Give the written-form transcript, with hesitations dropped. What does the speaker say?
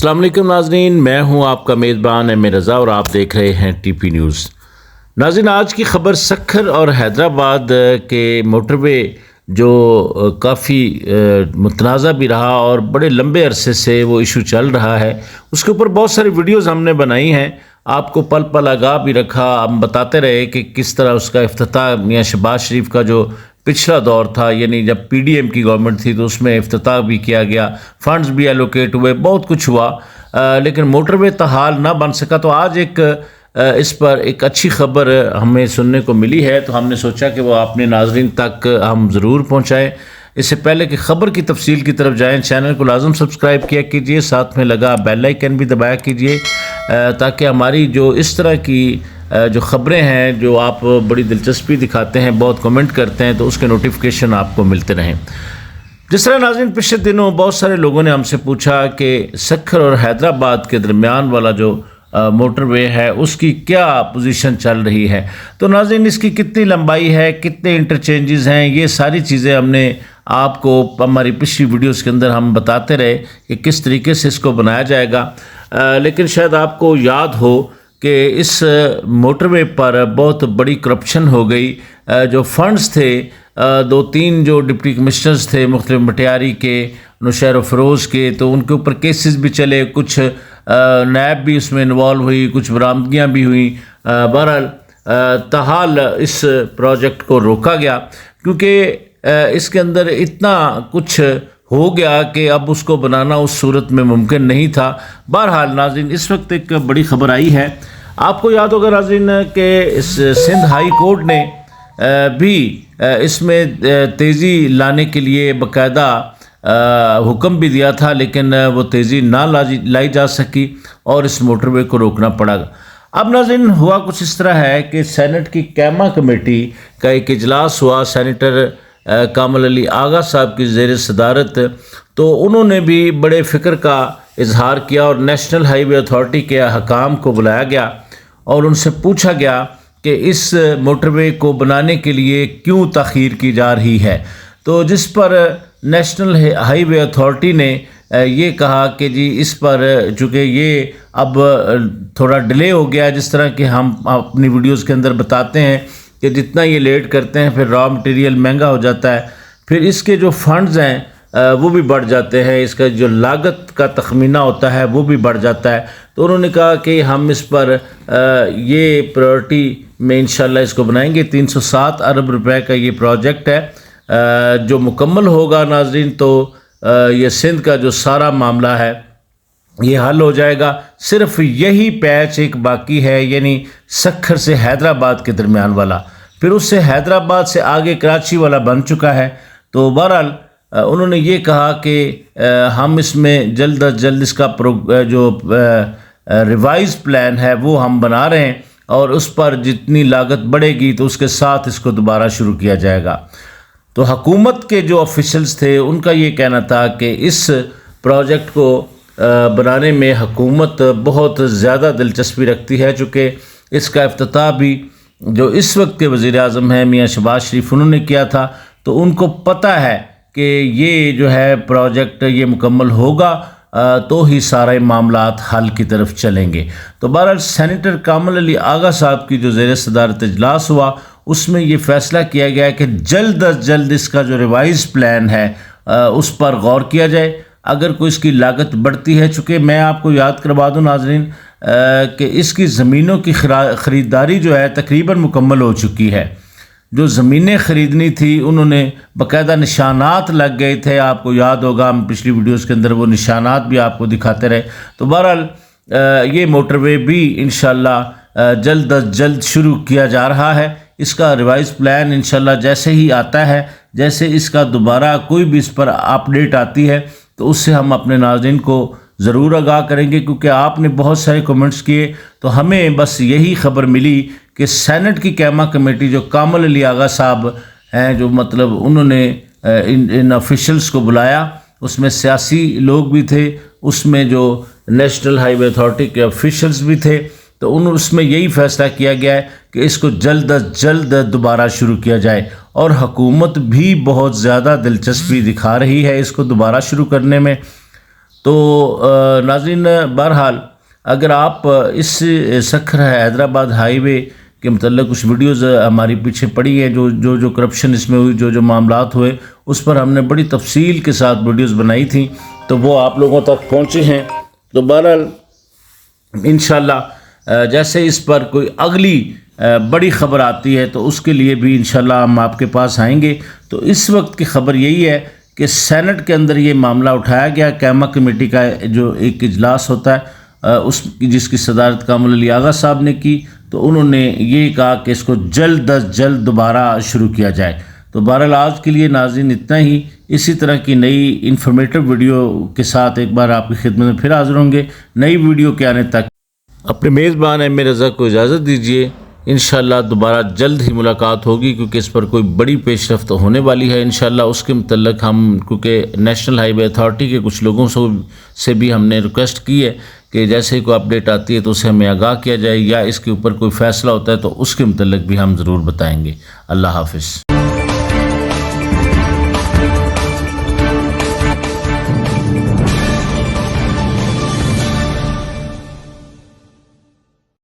السلام علیکم ناظرین، میں ہوں آپ کا میزبان ایم رضا اور آپ دیکھ رہے ہیں ٹی پی نیوز۔ ناظرین، آج کی خبر سکھر اور حیدرآباد کے موٹر وے جو کافی متنازع بھی رہا اور بڑے لمبے عرصے سے وہ ایشو چل رہا ہے، اس کے اوپر بہت ساری ویڈیوز ہم نے بنائی ہیں، آپ کو پل پل آگاہ بھی رکھا، ہم بتاتے رہے کہ کس طرح اس کا افتتاح میاں شہباز شریف کا جو پچھلا دور تھا، یعنی جب پی ڈی ایم کی گورنمنٹ تھی تو اس میں افتتاح بھی کیا گیا، فنڈز بھی ایلوکیٹ ہوئے، بہت کچھ ہوا، لیکن موٹر وے تاحال نہ بن سکا۔ تو آج اس پر ایک اچھی خبر ہمیں سننے کو ملی ہے، تو ہم نے سوچا کہ وہ اپنے ناظرین تک ہم ضرور پہنچائیں۔ اس سے پہلے کہ خبر کی تفصیل کی طرف جائیں، چینل کو لازم سبسکرائب کیا کیجئے، ساتھ میں لگا بیل آئیکن بھی دبایا کیجئے تاکہ ہماری جو اس طرح کی جو خبریں ہیں جو آپ بڑی دلچسپی دکھاتے ہیں، بہت کمنٹ کرتے ہیں، تو اس کے نوٹیفیکیشن آپ کو ملتے رہیں۔ جس طرح ناظرین پچھلے دنوں بہت سارے لوگوں نے ہم سے پوچھا کہ سکھر اور حیدرآباد کے درمیان والا جو موٹر وے ہے اس کی کیا پوزیشن چل رہی ہے، تو ناظرین اس کی کتنی لمبائی ہے، کتنے انٹرچینجز ہیں، یہ ساری چیزیں ہم نے آپ کو ہماری پچھلی ویڈیوز کے اندر ہم بتاتے رہے کہ کس طریقے سے اس کو بنایا جائے گا، لیکن شاید آپ کو یاد ہو کہ اس موٹر وے پر بہت بڑی کرپشن ہو گئی۔ جو فنڈز تھے، دو تین جو ڈپٹی کمشنرز تھے مختلف مٹیاری کے، نوشہر و فیروز کے، تو ان کے اوپر کیسز بھی چلے، کچھ نیب بھی اس میں انوالو ہوئی، کچھ برآمدگیاں بھی ہوئیں۔ بہرحال تاحال اس پروجیکٹ کو روکا گیا کیونکہ اس کے اندر اتنا کچھ ہو گیا کہ اب اس کو بنانا اس صورت میں ممکن نہیں تھا۔ بہرحال ناظرین اس وقت ایک بڑی خبر آئی ہے، آپ کو یاد ہوگا ناظرین کہ سندھ ہائی کورٹ نے بھی اس میں تیزی لانے کے لیے باقاعدہ حکم بھی دیا تھا، لیکن وہ تیزی نہ لائی جا سکی اور اس موٹر وے کو روکنا پڑا۔ اب ناظرین ہوا کچھ اس طرح ہے کہ سینٹ کی کیما کمیٹی کا ایک اجلاس ہوا، سینیٹر کامل علی آغا صاحب کی زیر صدارت، تو انہوں نے بھی بڑے فکر کا اظہار کیا اور نیشنل ہائی وے اتھارٹی کے حکام کو بلایا گیا اور ان سے پوچھا گیا کہ اس موٹر وے کو بنانے کے لیے کیوں تاخیر کی جا رہی ہے، تو جس پر نیشنل ہائی وے اتھارٹی نے یہ کہا کہ جی اس پر چونکہ یہ اب تھوڑا ڈیلے ہو گیا، جس طرح کہ ہم اپنی ویڈیوز کے اندر بتاتے ہیں کہ جتنا یہ لیٹ کرتے ہیں پھر را مٹیریل مہنگا ہو جاتا ہے، پھر اس کے جو فنڈز ہیں وہ بھی بڑھ جاتے ہیں، اس کا جو لاگت کا تخمینہ ہوتا ہے وہ بھی بڑھ جاتا ہے۔ تو انہوں نے کہا کہ ہم اس پر یہ پرائورٹی میں انشاءاللہ اس کو بنائیں گے۔ 307 ارب روپے کا یہ پروجیکٹ ہے، جو مکمل ہوگا ناظرین تو یہ سندھ کا جو سارا معاملہ ہے یہ حل ہو جائے گا۔ صرف یہی پیچ ایک باقی ہے، یعنی سکھر سے حیدرآباد کے درمیان والا، پھر اس سے حیدرآباد سے آگے کراچی والا بن چکا ہے۔ تو بہرحال انہوں نے یہ کہا کہ ہم اس میں جلد از جلد اس کا جو ریوائز پلان ہے وہ ہم بنا رہے ہیں، اور اس پر جتنی لاگت بڑھے گی تو اس کے ساتھ اس کو دوبارہ شروع کیا جائے گا۔ تو حکومت کے جو آفیشلز تھے ان کا یہ کہنا تھا کہ اس پروجیکٹ کو بنانے میں حکومت بہت زیادہ دلچسپی رکھتی ہے، چونکہ اس کا افتتاح بھی جو اس وقت کے وزیر اعظم ہیں میاں شہباز شریف انہوں نے کیا تھا، تو ان کو پتہ ہے کہ یہ جو ہے پروجیکٹ یہ مکمل ہوگا تو ہی سارے معاملات حل کی طرف چلیں گے۔ تو بہرحال سینیٹر کامل علی آغا صاحب کی جو زیر صدارت اجلاس ہوا اس میں یہ فیصلہ کیا گیا کہ جلد از جلد اس کا جو ریوائز پلان ہے اس پر غور کیا جائے۔ اگر کوئی اس کی لاگت بڑھتی ہے، چونکہ میں آپ کو یاد کروا دوں ناظرین کہ اس کی زمینوں کی خریداری جو ہے تقریباً مکمل ہو چکی ہے۔ جو زمینیں خریدنی تھی انہوں نے باقاعدہ نشانات لگ گئے تھے، آپ کو یاد ہوگا ہم پچھلی ویڈیوز کے اندر وہ نشانات بھی آپ کو دکھاتے رہے۔ تو بہرحال یہ موٹر وے بھی انشاءاللہ جلد از جلد شروع کیا جا رہا ہے۔ اس کا ریوائز پلان انشاءاللہ جیسے ہی آتا ہے، جیسے اس کا دوبارہ کوئی بھی اس پر اپڈیٹ آتی ہے تو اس سے ہم اپنے ناظرین کو ضرور آگاہ کریں گے، کیونکہ آپ نے بہت سارے کمنٹس کیے تو ہمیں بس یہی خبر ملی کہ سینٹ کی کیما کمیٹی جو کامل علی آغا صاحب ہیں، جو مطلب انہوں نے ان آفیشلز کو بلایا، اس میں سیاسی لوگ بھی تھے، اس میں جو نیشنل ہائی وے اتھارٹی کے آفیشلز بھی تھے، تو اس میں یہی فیصلہ کیا گیا ہے کہ اس کو جلد از جلد دوبارہ شروع کیا جائے، اور حکومت بھی بہت زیادہ دلچسپی دکھا رہی ہے اس کو دوبارہ شروع کرنے میں۔ تو ناظرین بہرحال اگر آپ اس سکھر حیدرآباد ہائی وے کے متعلق کچھ ویڈیوز ہماری پیچھے پڑی ہے جو کرپشن اس میں ہوئی جو معاملات ہوئے اس پر ہم نے بڑی تفصیل کے ساتھ ویڈیوز بنائی تھیں تو وہ آپ لوگوں تک پہنچے ہیں. تو بہرحال انشاءاللہ جیسے اس پر کوئی اگلی بڑی خبر آتی ہے تو اس کے لیے بھی انشاءاللہ ہم آپ کے پاس آئیں گے. تو اس وقت کی خبر یہی ہے کہ سینٹ کے اندر یہ معاملہ اٹھایا گیا. قیامہ کمیٹی کا جو ایک اجلاس ہوتا ہے جس کی صدارت کامل علی آغا صاحب نے کی تو انہوں نے یہ کہا کہ اس کو جلد از جلد دوبارہ شروع کیا جائے. تو بہرحال آج کے لیے ناظرین اتنا ہی. اسی طرح کی نئی انفارمیٹو ویڈیو کے ساتھ ایک بار آپ کی خدمت میں پھر حاضر ہوں گے. نئی ویڈیو کے آنے تک اپنے میزبان ایم اے رضا کو اجازت دیجیے. انشاءاللہ دوبارہ جلد ہی ملاقات ہوگی کیونکہ اس پر کوئی بڑی پیش رفت ہونے والی ہے. انشاءاللہ اس کے متعلق ہم کیونکہ نیشنل ہائی وے اتھارٹی کے کچھ لوگوں سے بھی ہم نے ریکویسٹ کی ہے کہ جیسے ہی کوئی اپڈیٹ آتی ہے تو اسے ہمیں آگاہ کیا جائے یا اس کے اوپر کوئی فیصلہ ہوتا ہے تو اس کے متعلق بھی ہم ضرور بتائیں گے. اللہ حافظ.